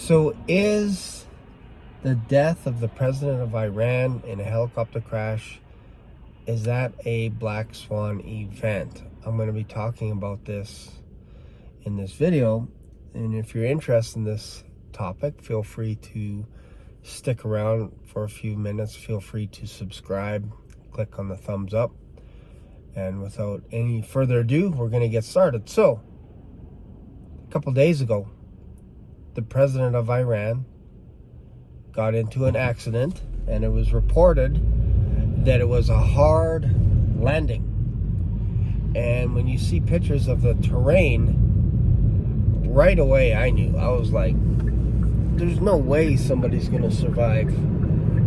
So is the death of the president of Iran in a helicopter crash, is that a black swan event? I'm going to be talking about this in this video. And if you're interested in this topic, feel free to stick around for a few minutes. Feel free to subscribe, click on the thumbs up. And without any further ado, we're going to get started. So, a couple days ago, the president of Iran got into an accident, and it was reported that it was a hard landing. And when you see pictures of the terrain, right away I knew. I was like, there's no way somebody's going to survive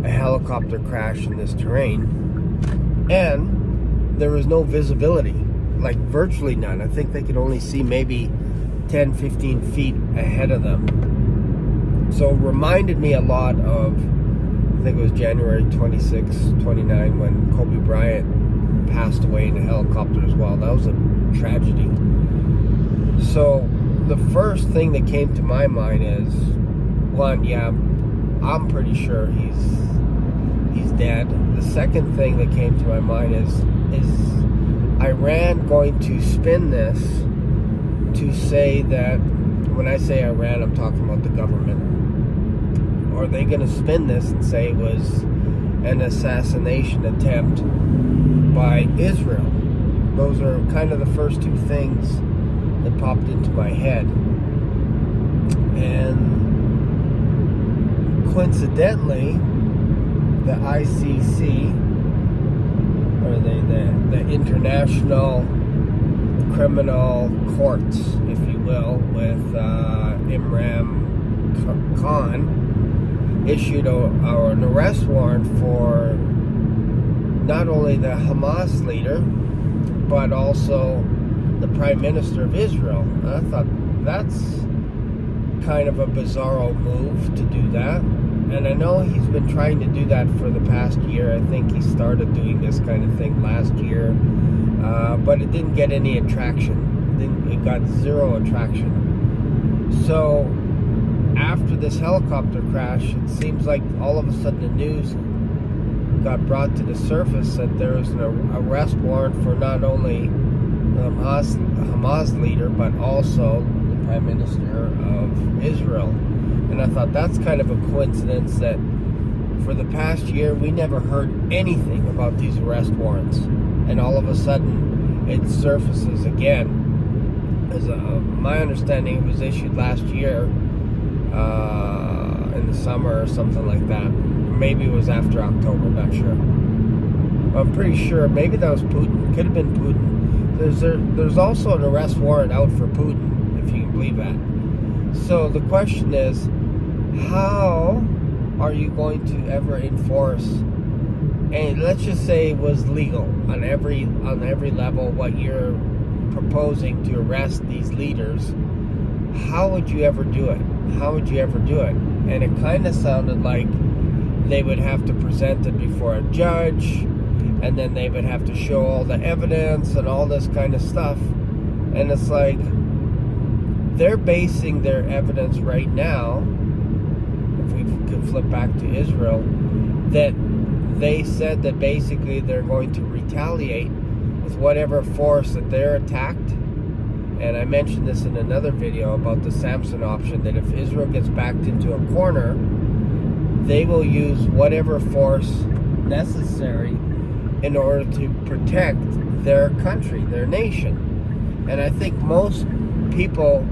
a helicopter crash in this terrain. And there was no visibility, like virtually none. I think they could only see maybe 10, 15 feet ahead of them. So it reminded me a lot of, I think it was January 26, 29, when Kobe Bryant passed away in a helicopter as well. That was a tragedy. So the first thing that came to my mind is, one, yeah, I'm pretty sure he's dead. The second thing that came to my mind is Iran going to spin this to say that, when I say Iran, I'm talking about the government. Or are they going to spin this and say it was an assassination attempt by Israel? Those are kind of the first two things that popped into my head. And coincidentally, the ICC, or the International Criminal Courts, if you will, with Imran Khan, issued an arrest warrant for not only the Hamas leader, but also the Prime Minister of Israel. And I thought that's kind of a bizarro move to do that. And I know he's been trying to do that for the past year. I think he started doing this kind of thing last year. But it didn't get any attraction. It got zero attraction. So after this helicopter crash, it seems like all of a sudden the news got brought to the surface that there was an arrest warrant for not only the Hamas leader, but also the Prime Minister of Israel. And I thought that's kind of a coincidence that for the past year we never heard anything about these arrest warrants, and all of a sudden it surfaces again. As my understanding, it was issued last year in the summer or something like that. Maybe it was after October, not sure. I'm pretty sure maybe that was Putin. Could have been Putin. There's also an arrest warrant out for Putin, if you can believe that. So the question is, how are you going to ever enforce, and let's just say it was legal on every level, what you're proposing to arrest these leaders? How would you ever do it? How would you ever do it? And it kind of sounded like they would have to present it before a judge, and then they would have to show all the evidence and all this kind of stuff. And it's like, they're basing their evidence right now, if we could flip back to Israel, that they said that basically they're going to retaliate with whatever force that they're attacked. And I mentioned this in another video about the Samson option, that if Israel gets backed into a corner, they will use whatever force necessary in order to protect their country, their nation. And I think most people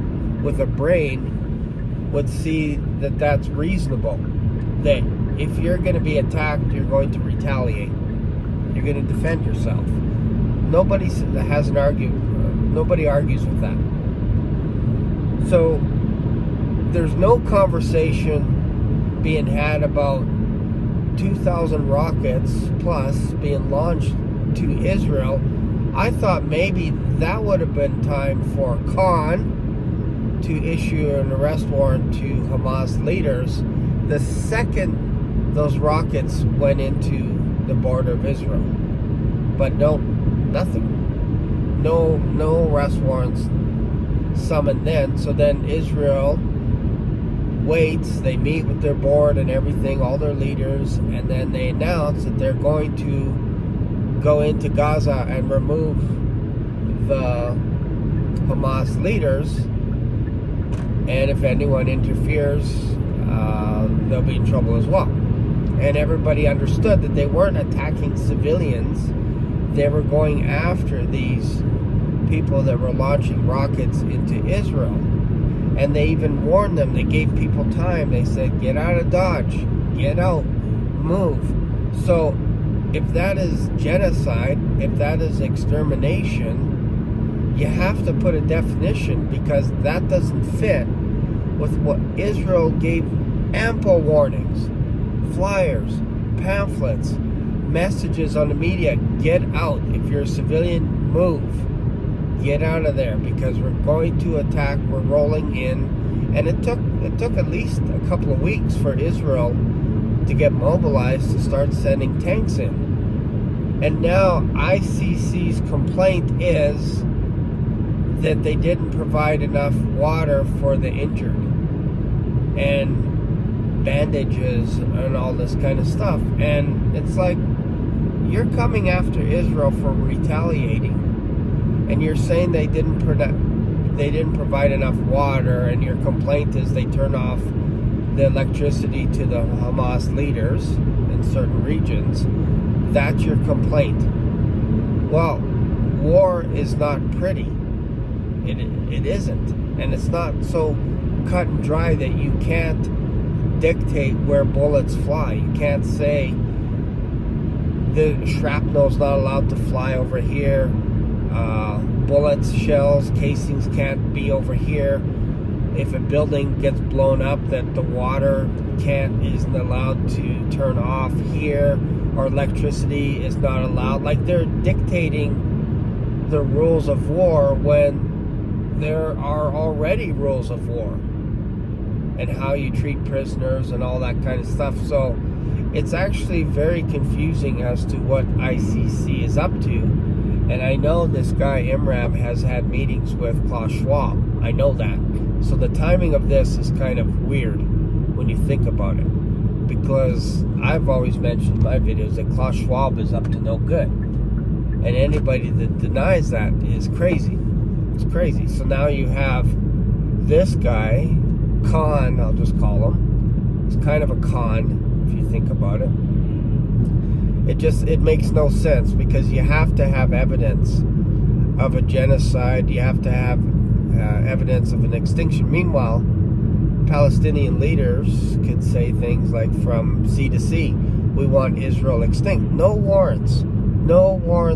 with a brain would see that that's reasonable. That if you're going to be attacked, you're going to retaliate. You're going to defend yourself. Nobody argues with that. So there's no conversation being had about 2,000 rockets plus being launched to Israel. I thought maybe that would have been time for Khan to issue an arrest warrant to Hamas leaders the second those rockets went into the border of Israel. But no, nothing. No arrest warrants summoned then. So then Israel waits, they meet with their board and everything, all their leaders, and then they announce that they're going to go into Gaza and remove the Hamas leaders, and if anyone interferes, they'll be in trouble as well. And everybody understood that they weren't attacking civilians, they were going after these people that were launching rockets into Israel. And they even warned them, they gave people time, they said, get out of Dodge, get out, move. So if that is genocide, if that is extermination, you have to put a definition, because that doesn't fit with what Israel gave ample warnings, flyers, pamphlets, messages on the media. Get out. If you're a civilian, move. Get out of there, because we're going to attack. We're rolling in. And it took at least a couple of weeks for Israel to get mobilized to start sending tanks in. And now ICC's complaint is that they didn't provide enough water for the injured and bandages and all this kind of stuff. And it's like, you're coming after Israel for retaliating, and you're saying they didn't provide enough water, and your complaint is they turn off the electricity to the Hamas leaders in certain regions. That's your complaint. Well, war is not pretty. It isn't. And it's not so cut and dry that you can't dictate where bullets fly. You can't say the shrapnel's not allowed to fly over here. Bullets, shells, casings can't be over here. If a building gets blown up, that the water isn't allowed to turn off here, or electricity is not allowed. Like, they're dictating the rules of war when there are already rules of war, and how you treat prisoners and all that kind of stuff. So it's actually very confusing as to what ICC is up to. And I know this guy Imram has had meetings with Klaus Schwab. I know that. So the timing of this is kind of weird when you think about it, because I've always mentioned in my videos that Klaus Schwab is up to no good, and anybody that denies that is crazy. It's crazy. So now you have this guy, Khan, I'll just call him. It's kind of a con if you think about it. It makes no sense, because you have to have evidence of a genocide. You have to have evidence of an extinction. Meanwhile, Palestinian leaders could say things like, from sea to sea, we want Israel extinct. No warrants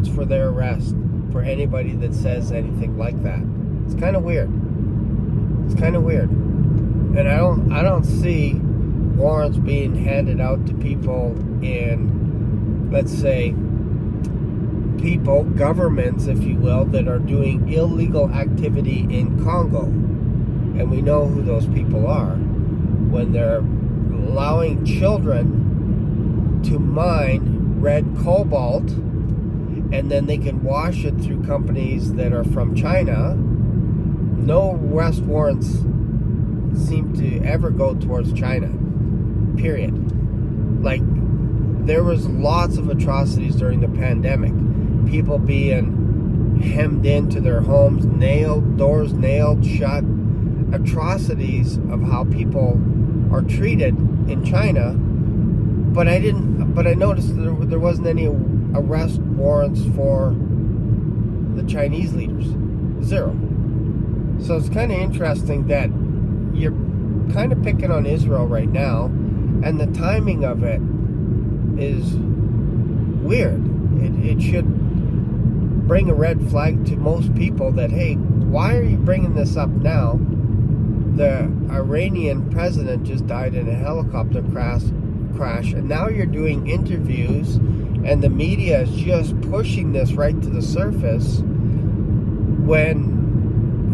for their arrest for anybody that says anything like that. It's kind of weird. And I don't see warrants being handed out to people in, let's say, governments, if you will, that are doing illegal activity in Congo. And we know who those people are. When they're allowing children to mine red cobalt, and then they can wash it through companies that are from China, no arrest warrants seem to ever go towards China. Period. Like, there was lots of atrocities during the pandemic. People being hemmed into their homes, doors nailed shut. Atrocities of how people are treated in China. But I noticed that there wasn't any arrest warrants for the Chinese leaders. Zero. So it's kind of interesting that you're kind of picking on Israel right now, and the timing of it is weird. It should bring a red flag to most people that, hey, why are you bringing this up now? The Iranian president just died in a helicopter crash, and now you're doing interviews, and the media is just pushing this right to the surface, when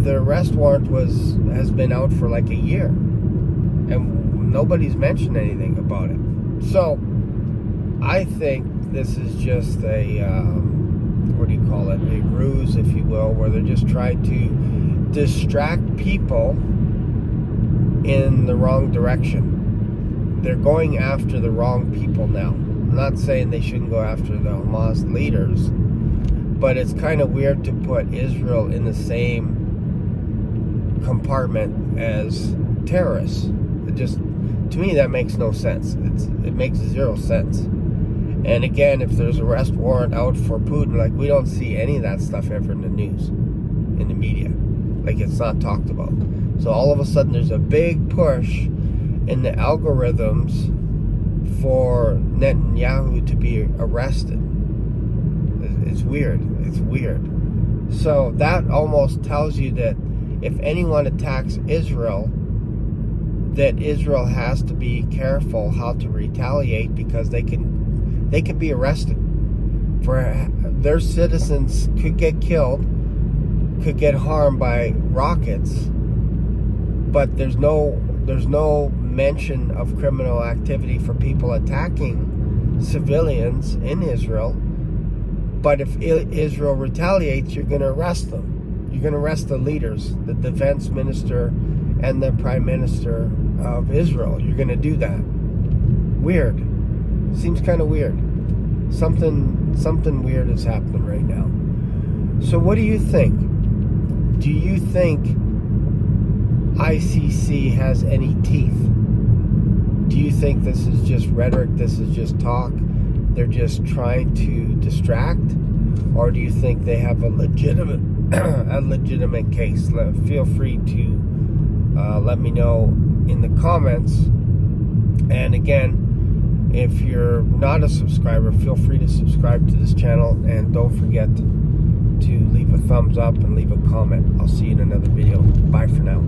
the arrest warrant has been out for like a year, and nobody's mentioned anything about it. So I think this is just a a ruse, if you will, where they're just trying to distract people in the wrong direction. They're going after the wrong people now. I'm not saying they shouldn't go after the Hamas leaders, but it's kind of weird to put Israel in the same compartment as terrorists. It just, to me, that makes no sense. It makes zero sense. And again, if there's an arrest warrant out for Putin, like, we don't see any of that stuff ever in the news, in the media. Like, it's not talked about. So all of a sudden there's a big push in the algorithms for Netanyahu to be arrested. It's weird. It's weird. So that almost tells you that if anyone attacks Israel, that Israel has to be careful how to retaliate, because they can be arrested. For their citizens could get killed, could get harmed by rockets, but there's no mention of criminal activity for people attacking civilians in Israel. But if Israel retaliates, you're going to arrest them. You're going to arrest the leaders, the defense minister and the prime minister of Israel. You're going to do that. Weird. Seems kind of weird. Something weird is happening right now. So what do you think? Do you think ICC has any teeth? Do you think this is just rhetoric? This is just talk? They're just trying to distract? Or do you think they have a legitimate case? Feel free to let me know in the comments. And again, if you're not a subscriber, feel free to subscribe to this channel, and don't forget to leave a thumbs up and leave a comment. I'll see you in another video. Bye for now.